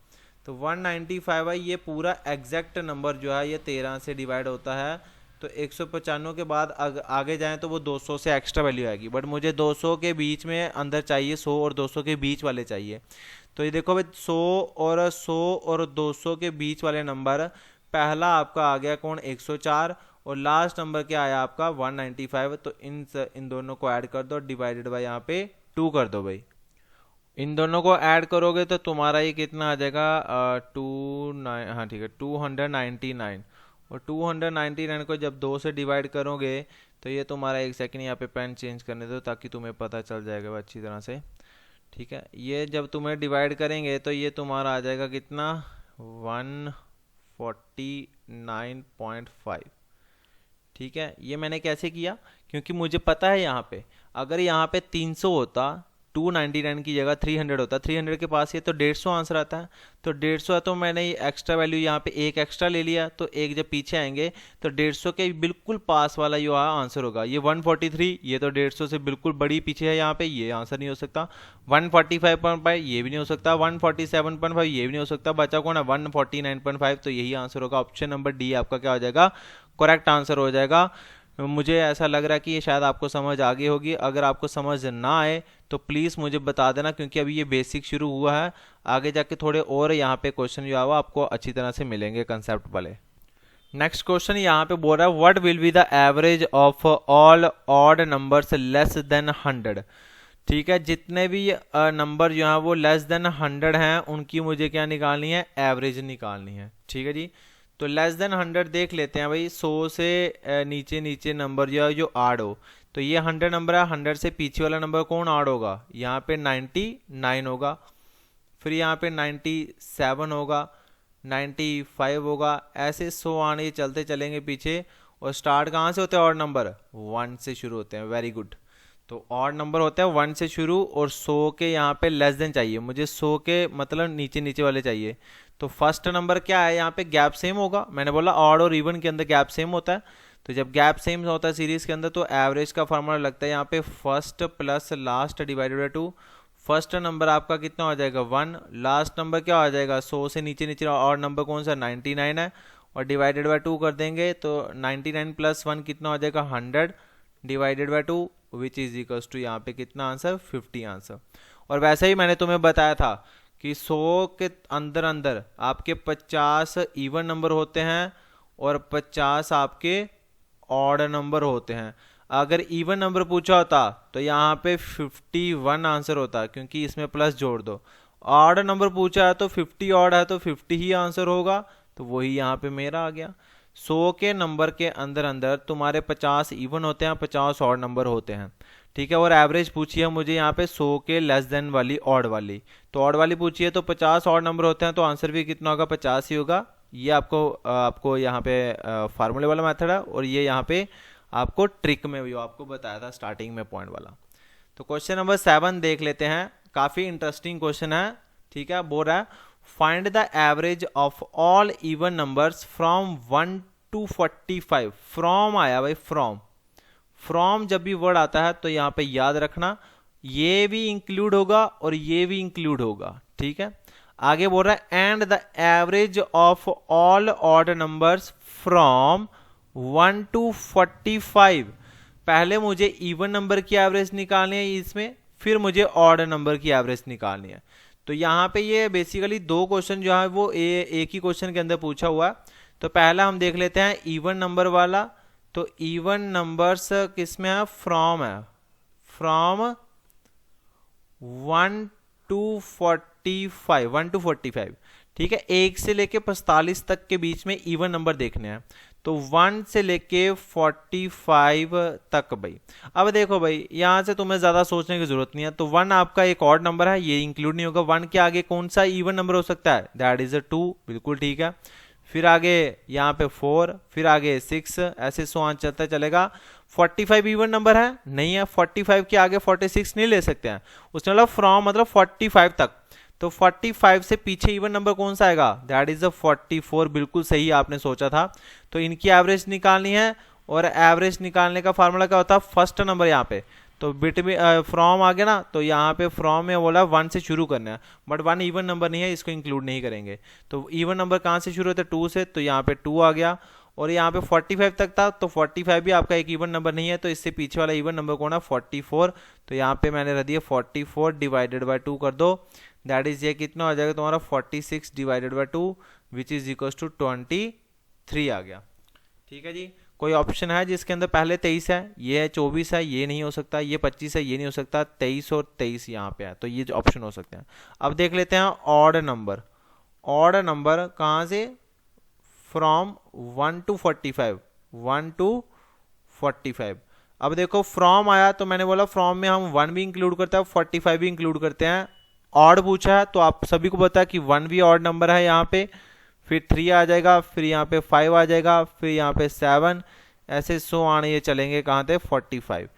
तो 195 है, ये पूरा एग्जैक्ट नंबर जो है ये 13 से डिवाइड होता है, तो 195 के बाद आगे जाएं तो वो 200 से एक्स्ट्रा वैल्यू आएगी, बट मुझे 200 के बीच में अंदर चाहिए, 100 और 200 के बीच वाले चाहिए। तो ये देखो भाई 100 और 200 के बीच वाले नंबर, पहला आपका आ गया कौन 104 और लास्ट नंबर क्या आया आपका 195। तो इन दोनों को ऐड कर दो, डिवाइडेड बाय यहाँ पे 2 कर दो भाई। इन दोनों को ऐड करोगे तो तुम्हारा ये कितना आ जाएगा 29, हाँ ठीक है 299। और 299 को जब 2 से डिवाइड करोगे तो ये तुम्हारा, एक सेकंड यहाँ पे पेन चेंज करने दो ताकि तुम्हें पता चल जाएगा अच्छी तरह से। ठीक है, ये जब तुम्हें डिवाइड करेंगे तो ये तुम्हारा आ जाएगा कितना 149.5। ठीक है, ये मैंने कैसे किया, क्योंकि मुझे पता है यहाँ पे अगर यहाँ पे 300 होता, 299 की जगह 300 होता, 300 के पास ये तो 150 आंसर आता है। तो 150 है तो मैंने एक्स्ट्रा वैल्यू यहाँ पे एक एक्स्ट्रा ले लिया, तो एक जब पीछे आएंगे तो 150 के बिल्कुल पास वाला जो आंसर होगा ये 143, ये तो 150 से बिल्कुल बड़ी पीछे है, यहाँ पे ये आंसर नहीं हो सकता। 145.5 ये भी नहीं हो सकता, 147.5 ये भी नहीं हो सकता, बचा कौन है 149.5। तो यही आंसर होगा, ऑप्शन नंबर डी आपका क्या हो जाएगा, करेक्ट आंसर हो जाएगा। मुझे ऐसा लग रहा है कि ये शायद आपको समझ आ गई होगी। अगर आपको समझ ना आए तो प्लीज़ मुझे बता देना, क्योंकि अभी ये बेसिक शुरू हुआ है, आगे जाके थोड़े और यहाँ पे क्वेश्चन जो है वो आपको अच्छी तरह से मिलेंगे कंसेप्ट वाले। नेक्स्ट क्वेश्चन यहाँ पे बोल रहा है what will be the average of all odd numbers less than 100। ठीक है, जितने भी नंबर जो है वो लेस देन 100 हैं उनकी मुझे क्या निकालनी है, एवरेज निकालनी है। ठीक है जी, तो लेस देन 100 देख लेते हैं भाई। 100 से नीचे नीचे नंबर जो है जो आड हो, तो ये 100 नंबर है, 100 से पीछे वाला नंबर कौन आड होगा, यहाँ पे 99 होगा, फिर यहाँ पे 97 होगा, 95 होगा, ऐसे 100 आने चलते चलेंगे पीछे। और स्टार्ट कहाँ से होते हैं, ऑड नंबर 1 से शुरू होते हैं। वेरी गुड, तो ऑड नंबर होता है 1 से शुरू और 100 के यहाँ पे लेस देन चाहिए मुझे, 100 के मतलब नीचे नीचे वाले चाहिए। तो फर्स्ट नंबर क्या है, यहाँ पे गैप सेम होगा, मैंने बोला ऑड और इवन के अंदर गैप सेम होता है। तो जब गैप सेम होता है सीरीज के अंदर तो एवरेज का फॉर्मूला लगता है यहाँ पे first plus last divided by 2। First number आपका कितना हो जाएगा 1, लास्ट नंबर क्या हो जाएगा 100 से नीचे नीचे ऑड नंबर कौन सा 99 है, और डिवाइडेड बाय 2 कर देंगे तो 99 प्लस 1 कितना हो जाएगा 100 divided by 2 which is equals to यहाँ पे कितना आंसर 50 आंसर। और वैसे ही मैंने तुम्हें बताया था कि 100 के अंदर अंदर आपके 50 इवन नंबर होते हैं और 50 आपके ऑड नंबर होते हैं। अगर इवन नंबर पूछा होता तो यहाँ पे 51 आंसर होता, क्योंकि इसमें प्लस जोड़ दो। ऑड नंबर पूछा है तो 50 ऑड है तो 50 ही आंसर होगा, तो वही यहाँ पे मेरा आ गया। 100 के नंबर के अंदर अंदर तुम्हारे 50 इवन होते हैं, 50 ऑड नंबर होते हैं। ठीक है, और एवरेज पूछी है मुझे यहाँ पे 100 के लेस देन वाली ऑड वाली, तो ऑड वाली पूछी है तो 50 ऑड नंबर होते हैं, तो आंसर भी कितना होगा 50 ही होगा। ये आपको यहाँ पे फार्मूले वाला मेथड है, और ये यहाँ पे आपको ट्रिक में जो आपको बताया था स्टार्टिंग में पॉइंट वाला। तो क्वेश्चन नंबर 7 देख लेते हैं, काफी इंटरेस्टिंग क्वेश्चन है। ठीक है, बोल रहा है find the average of all even numbers from 1 to 45। From आया भाई, फ्रॉम जब भी वर्ड आता है तो यहाँ पे याद रखना ये भी इंक्लूड होगा और ये भी इंक्लूड होगा। ठीक है, आगे बोल रहा है and the average of all odd numbers from 1 to 45। पहले मुझे इवन नंबर की एवरेज निकालनी है इसमें, फिर मुझे ऑड नंबर की एवरेज निकालनी है। तो यहाँ पे ये बेसिकली 2 क्वेश्चन जो है वो एक ही क्वेश्चन के अंदर पूछा हुआ है। तो पहला हम देख लेते हैं इवन नंबर वाला। तो इवन नंबर्स किस में है, फ्रॉम है, फ्रॉम 1 to 45। ठीक है, 1 से लेके 45 तक के बीच में इवन नंबर देखने हैं, तो 1 से लेके 45 तक भाई। अब देखो भाई, यहां से तुम्हें ज्यादा सोचने की जरूरत नहीं है। तो 1 आपका एक ऑड नंबर है, ये इंक्लूड नहीं होगा। 1 के आगे कौन सा इवन नंबर हो सकता है, दैट इज 2, बिल्कुल ठीक है। फिर आगे यहाँ पे 4, फिर आगे 6, ऐसे 100 चलता चलेगा। 45 इवन नंबर है नहीं है, 45 के आगे 46 नहीं ले सकते हैं, उसने मतलब फ्रॉम मतलब 45 तक। तो 45 से पीछे इवन नंबर कौन सा आएगा, दैट इज 44, बिल्कुल सही आपने सोचा था। तो इनकी एवरेज निकालनी है, और एवरेज निकालने का फार्मूला क्या होता है, फर्स्ट नंबर यहाँ पे। तो बिट में फ्रॉम आ गया ना, तो यहाँ पे फ्रॉम में बोला 1 से शुरू करना है, बट 1 इवन नंबर नहीं है, इसको इंक्लूड नहीं करेंगे। तो इवन नंबर कहाँ से शुरू होता है, 2 से, तो यहाँ पे 2 आ गया। और यहाँ पे 45 तक था, तो 45 भी आपका एक इवन नंबर नहीं है, तो इससे पीछे वाला इवन नंबर कौन है 44। तो यहाँ पे मैंने रख दिया 44 डिवाइडेड बाय 2 कर दो, दैट इज ये कितना हो जाएगा तुम्हारा 46 divided by 2 which is equal to 23 आ गया। ठीक है जी। कोई ऑप्शन है जिसके अंदर पहले 23 है, ये है 24 है, ये नहीं हो सकता, ये 25 है, ये नहीं हो सकता, 23 और 23 यहाँ पे है, तो ये ऑप्शन हो सकते हैं। अब देख लेते हैं ऑड नंबर। ऑड नंबर कहाँ से, फ्रॉम 1 to 45, 1 to 45। अब देखो फ्रॉम आया तो मैंने बोला फ्रॉम में हम 1 भी इंक्लूड करते हैं, 45 भी इंक्लूड करते हैं। ऑड पूछा है तो आप सभी को पता है कि 1 भी ऑड नंबर है यहाँ पे, फिर 3 आ जाएगा, फिर यहाँ पे 5 आ जाएगा, फिर यहाँ पे 7, ऐसे सो आने ये चलेंगे कहाँ थे 45।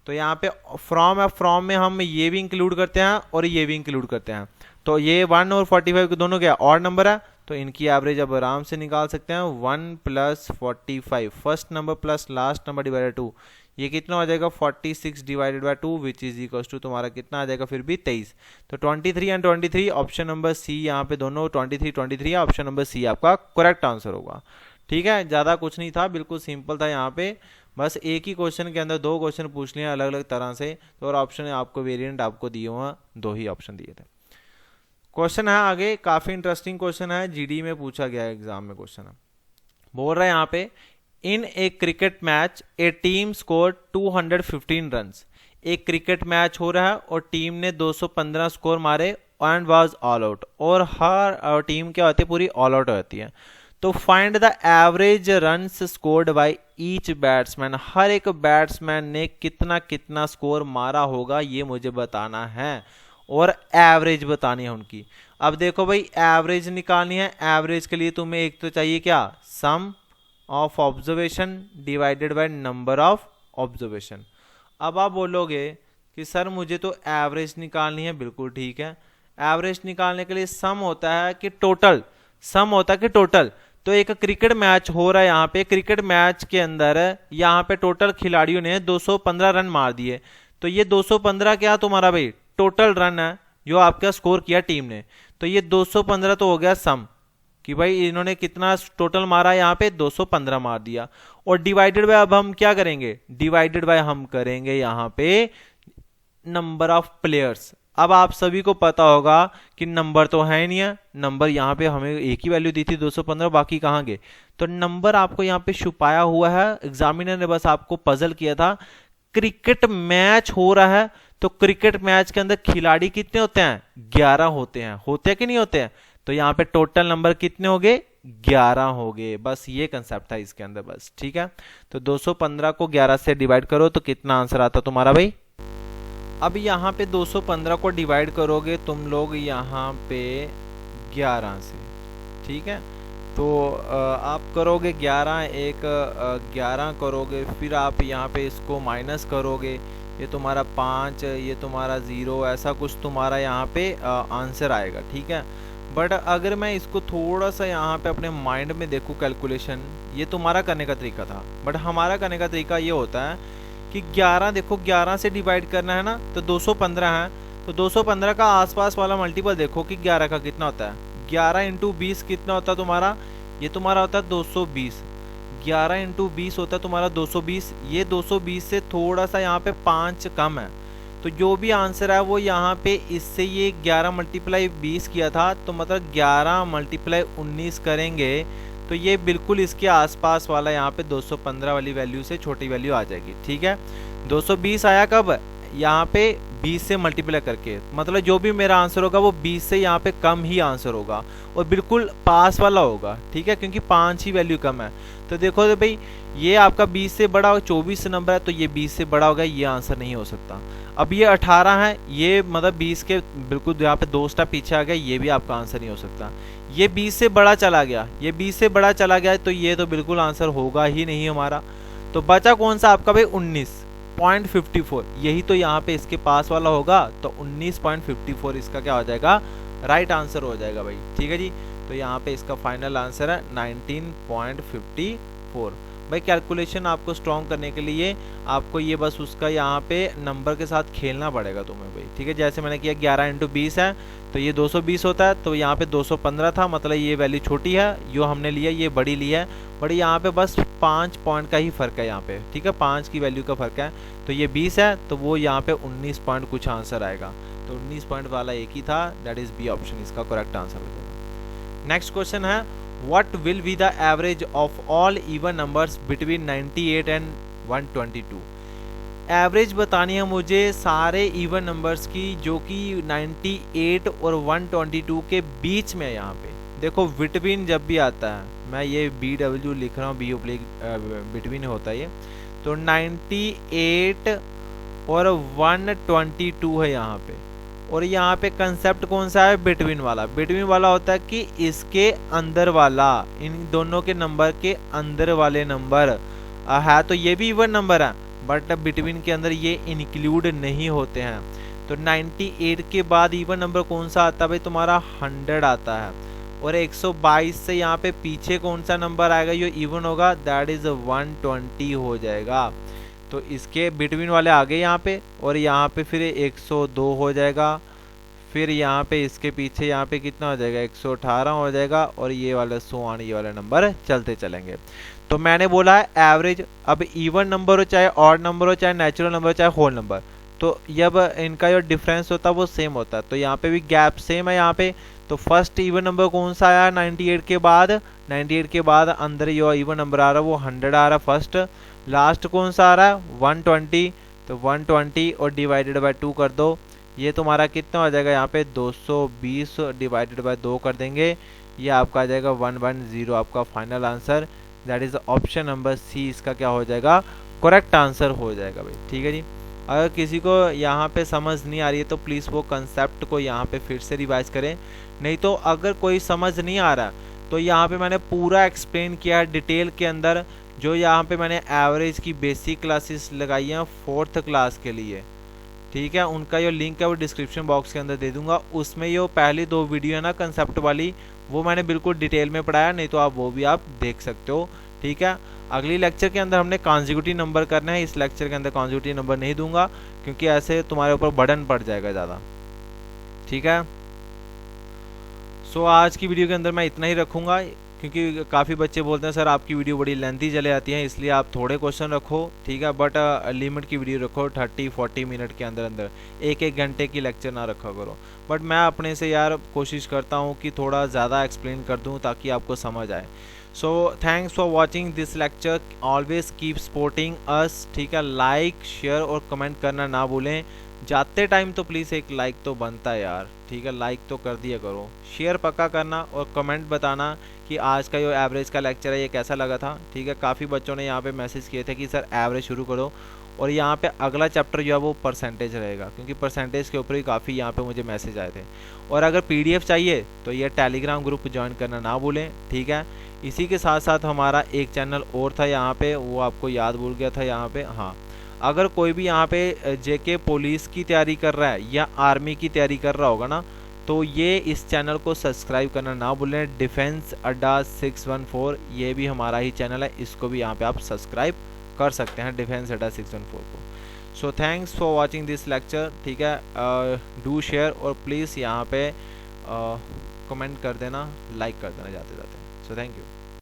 तो यहाँ पे फ्रॉम है, फ्रॉम में हम ये भी इंक्लूड करते हैं और ये भी इंक्लूड करते हैं, तो ये 1 और 45 के दोनों क्या ऑड नंबर है, तो इनकी एवरेज अब आराम से निकाल सकते हैं। 1 plus 45 first number plus last number divided 2, ये कितना हो जाएगा 46 divided by 2 which is equal to तुम्हारा कितना आ जाएगा फिर भी 23। तो 23 एंड 23 ऑप्शन नंबर सी, यहाँ पे दोनों 23 है, ऑप्शन नंबर सी आपका करेक्ट आंसर होगा। ठीक है, ज़्यादा कुछ नहीं था, बिल्कुल सिंपल था। यहाँ पे बस एक ही क्वेश्चन के अंदर 2 क्वेश्चन पूछ लिए अलग अलग तरह से, तो और ऑप्शन आपको वेरिएंट आपको दिए हुआ 2 ही ऑप्शन दिए थे। क्वेश्चन है आगे, काफ़ी इंटरेस्टिंग क्वेश्चन है, जीडी में पूछा गया है, एग्जाम में क्वेश्चन है। बोल रहा है यहाँ पे इन ए क्रिकेट मैच ए टीम स्कोर 215 रन्स। एक क्रिकेट मैच हो रहा है और टीम ने 215 स्कोर मारे एंड वाज ऑल आउट, और हर टीम क्या होती है पूरी ऑल आउट होती है। तो find the average runs scored by each batsman, हर एक बैट्समैन ने कितना कितना स्कोर मारा होगा ये मुझे बताना है, और एवरेज बतानी है उनकी। अब देखो भाई एवरेज निकालनी है, एवरेज के लिए तुम्हें एक तो चाहिए क्या, sum of observation divided by number of observation. अब आप बोलोगे कि सर मुझे तो एवरेज निकालनी है, बिल्कुल ठीक है। एवरेज निकालने के लिए सम होता है कि टोटल, सम होता है कि टोटल। तो एक क्रिकेट मैच हो रहा है यहाँ पे, क्रिकेट मैच के अंदर यहाँ पे टोटल खिलाड़ियों ने 215 रन मार दिए, तो ये 215 क्या तुम्हारा भाई टोटल रन है जो आपका स्कोर किया टीम ने, तो ये 215 तो हो गया सम कि भाई इन्होंने कितना टोटल मारा, यहाँ पे 215 मार दिया। और डिवाइडेड बाय अब हम क्या करेंगे, डिवाइडेड बाय हम करेंगे यहाँ पे नंबर ऑफ प्लेयर्स। अब आप सभी को पता होगा कि नंबर तो है नहीं है, नंबर यहाँ पे हमें एक ही वैल्यू दी थी 215, बाकी कहाँ गए, तो नंबर आपको यहाँ पे छुपाया हुआ है, एग्जामिनर ने बस आपको पजल किया था। क्रिकेट मैच हो रहा है तो क्रिकेट मैच के अंदर खिलाड़ी कितने होते हैं, 11 होते हैं, होते हैं कि नहीं होते हैं, तो यहाँ पे टोटल नंबर कितने हो गए, 11 हो गए। बस ये कंसेप्ट था इसके अंदर, बस ठीक है। तो 215 को 11 से डिवाइड करो तो कितना आंसर आता तुम्हारा भाई। अब यहाँ पे 215 को डिवाइड करोगे तुम लोग यहाँ पे 11 से, ठीक है। तो आप करोगे 11, एक 11 करोगे, फिर आप यहाँ पे इसको माइनस करोगे, ये तुम्हारा 5, ये तुम्हारा 0, ऐसा कुछ तुम्हारा यहाँ पे आंसर आएगा, ठीक है। बट अगर मैं इसको थोड़ा सा यहाँ पे अपने माइंड में देखूँ कैलकुलेशन, ये तुम्हारा करने का तरीका था, बट हमारा करने का तरीका ये होता है कि 11 देखो 11 से डिवाइड करना है ना, तो 215 है, तो 215 का आसपास वाला मल्टीपल देखो कि 11 का कितना होता है, 11 इंटू 20 कितना होता है तुम्हारा, ये तुम्हारा होता है 220, 11 इंटू 20 होता है तुम्हारा 220, ये 220 से थोड़ा सा यहाँ पे 5 कम है, तो जो भी आंसर है वो यहाँ पे इससे ये 11 मल्टीप्लाई 20 किया था, तो मतलब 11 मल्टीप्लाई 19 करेंगे तो ये बिल्कुल इसके आसपास वाला यहाँ पे 215 वाली वैल्यू से छोटी वैल्यू आ जाएगी, ठीक है। 220 आया कब, यहाँ पे 20 से मल्टीप्लाई करके, मतलब जो भी मेरा आंसर होगा वो 20 से यहाँ पे कम ही आंसर होगा और बिल्कुल पास वाला होगा, ठीक है, क्योंकि 5 ही वैल्यू कम है। तो देखो तो भाई ये आपका 20 से बड़ा 24 नंबर है, तो ये 20 से बड़ा होगा, ये आंसर नहीं हो सकता। अब ये 18 है, ये मतलब 20 के बिल्कुल यहाँ पे 2 स्टेप पीछे आ गया, ये भी आपका आंसर नहीं हो सकता। ये 20 से बड़ा चला गया, ये 20 से बड़ा चला गया, तो ये तो बिल्कुल आंसर होगा ही नहीं हमारा। तो बचा कौन सा आपका भाई 19.54, यही तो यहाँ पे इसके पास वाला होगा, तो 19.54 इसका क्या हो जाएगा, राइट आंसर हो जाएगा भाई, ठीक है जी। तो यहाँ पे इसका फाइनल आंसर है 19.54। भाई कैलकुलेशन आपको स्ट्रॉन्ग करने के लिए आपको ये बस उसका यहाँ पे नंबर के साथ खेलना पड़ेगा तुम्हें भाई, ठीक है। जैसे मैंने किया 11 इंटू 20 है तो ये 220 होता है, तो यहाँ पे 215 था, मतलब ये वैल्यू छोटी है, जो हमने लिया ये बड़ी ली है, बड़ी यहाँ पे बस 5 पॉइंट का ही फ़र्क है यहाँ पे, ठीक है, 5 की वैल्यू का फ़र्क है। तो ये 20 है तो वो यहाँ पे 19 पॉइंट कुछ आंसर आएगा, तो 19 पॉइंट वाला एक ही था, दैट इज़ बी ऑप्शन इसका करेक्ट आंसर हो जाएगा। नेक्स्ट क्वेश्चन है what will be the average of all even numbers between 98 and 122। Average बतानी है मुझे सारे इवन नंबर्स की जो कि 98 और 122 के बीच में है। यहाँ पे देखो बिटवीन जब भी आता है, मैं ये BW लिख रहा हूँ, बी ओब्लिक बिटवीन होता है ये, तो 98 और 122 है यहाँ पे, और यहाँ पे कंसेप्ट कौन सा है, बिटवीन वाला। बिटवीन वाला होता है कि इसके अंदर वाला, इन दोनों के नंबर के अंदर वाले नंबर है, तो ये भी इवन नंबर है बट बिटवीन के अंदर ये इंक्लूड नहीं होते हैं। तो 98 के बाद इवन नंबर कौन सा आता है भाई, तुम्हारा 100 आता है, और 122 से यहाँ पे पीछे कौन सा नंबर आएगा जो इवन होगा, दैट इज 120 हो जाएगा। तो इसके बिटवीन वाले आगे यहाँ पे, और यहाँ पे फिर 102 हो जाएगा, फिर यहाँ पे इसके पीछे यहाँ पे कितना हो जाएगा, 118 हो जाएगा, और ये वाला ये वाले नंबर चलते चलेंगे। तो मैंने बोला है एवरेज, अब इवन नंबर हो चाहे ऑड नंबर हो चाहे नेचुरल नंबर हो चाहे होल नंबर, तो जब इनका जो डिफरेंस होता है वो सेम होता है, तो यहाँ पे भी गैप सेम है यहाँ पे। तो फर्स्ट इवन नंबर कौन सा आया 98 के बाद, 98 के बाद अंदर जो इवन नंबर आ रहा है वो 100 आ रहा है फर्स्ट, लास्ट कौन सा आ रहा है 120, तो 120 और डिवाइडेड बाय 2 कर दो, ये तुम्हारा कितना हो जाएगा यहाँ पे 220 डिवाइडेड बाय 2 कर देंगे, ये आपका आ जाएगा 110 आपका final answer, that is option number C इसका क्या हो जाएगा, करेक्ट आंसर हो जाएगा भाई, ठीक है जी। अगर किसी को यहाँ पे समझ नहीं आ रही है तो प्लीज़ वो कंसेप्ट को यहाँ पे फिर से रिवाइज करें, नहीं तो अगर कोई समझ नहीं आ रहा तो यहाँ पे मैंने पूरा एक्सप्लेन किया है डिटेल के अंदर, जो यहाँ पे मैंने एवरेज की बेसिक क्लासेस लगाई हैं 4th क्लास के लिए, ठीक है, उनका जो लिंक है वो डिस्क्रिप्शन बॉक्स के अंदर दे दूंगा। उसमें जो पहली 2 वीडियो है ना कंसेप्ट वाली, वो मैंने बिल्कुल डिटेल में पढ़ाया, नहीं तो आप वो भी आप देख सकते हो, ठीक है। अगली लेक्चर के अंदर हमने कॉन्जिक्यूटिव नंबर करना है, इस लेक्चर के अंदर कॉन्जिक्यूटिव नंबर नहीं दूंगा क्योंकि ऐसे तुम्हारे ऊपर बर्डन पड़ जाएगा ज़्यादा, ठीक है। सो आज की वीडियो के अंदर मैं इतना ही रखूँगा, क्योंकि काफ़ी बच्चे बोलते हैं सर आपकी वीडियो बड़ी लेंथी चले जाती है, इसलिए आप थोड़े क्वेश्चन रखो, ठीक है, बट लिमिट की वीडियो रखो, 30-40 मिनट के अंदर अंदर, 1-1 घंटे की लेक्चर ना रखा करो। बट मैं अपने से यार कोशिश करता हूँ कि थोड़ा ज़्यादा एक्सप्लेन कर दूँ ताकि आपको समझ आए। So thanks for watching this lecture, always keep supporting us, ठीक है। लाइक शेयर और कमेंट करना ना भूलें, जाते टाइम तो प्लीज़ एक लाइक तो बनता है यार, ठीक है, लाइक तो कर दिया करो, शेयर पक्का करना और कमेंट बताना कि आज का जो एवरेज का लेक्चर है ये कैसा लगा था, ठीक है। काफ़ी बच्चों ने यहाँ पे मैसेज किए थे कि सर एवरेज शुरू करो, और यहाँ पे अगला चैप्टर जो है वो परसेंटेज रहेगा, क्योंकि परसेंटेज के ऊपर ही काफ़ी यहाँ पे मुझे मैसेज आए थे। और अगर PDF चाहिए तो ये टेलीग्राम ग्रुप ज्वाइन करना ना भूलें, ठीक है। इसी के साथ साथ हमारा एक चैनल और था यहाँ पे, वो आपको याद भूल गया था यहाँ पे, हाँ, अगर कोई भी यहाँ पे JK पुलिस की तैयारी कर रहा है या आर्मी की तैयारी कर रहा होगा ना, तो ये इस चैनल को सब्सक्राइब करना ना भूलें, डिफेंस अड्डा 614, ये भी हमारा ही चैनल है, इसको भी यहाँ पे आप सब्सक्राइब कर सकते हैं, डिफेंस अड्डा 614 को। So thanks for watching this lecture, ठीक है, डू शेयर और प्लीज़ यहाँ पे कमेंट कर देना, लाइक कर देना जाते जाते। So thank you.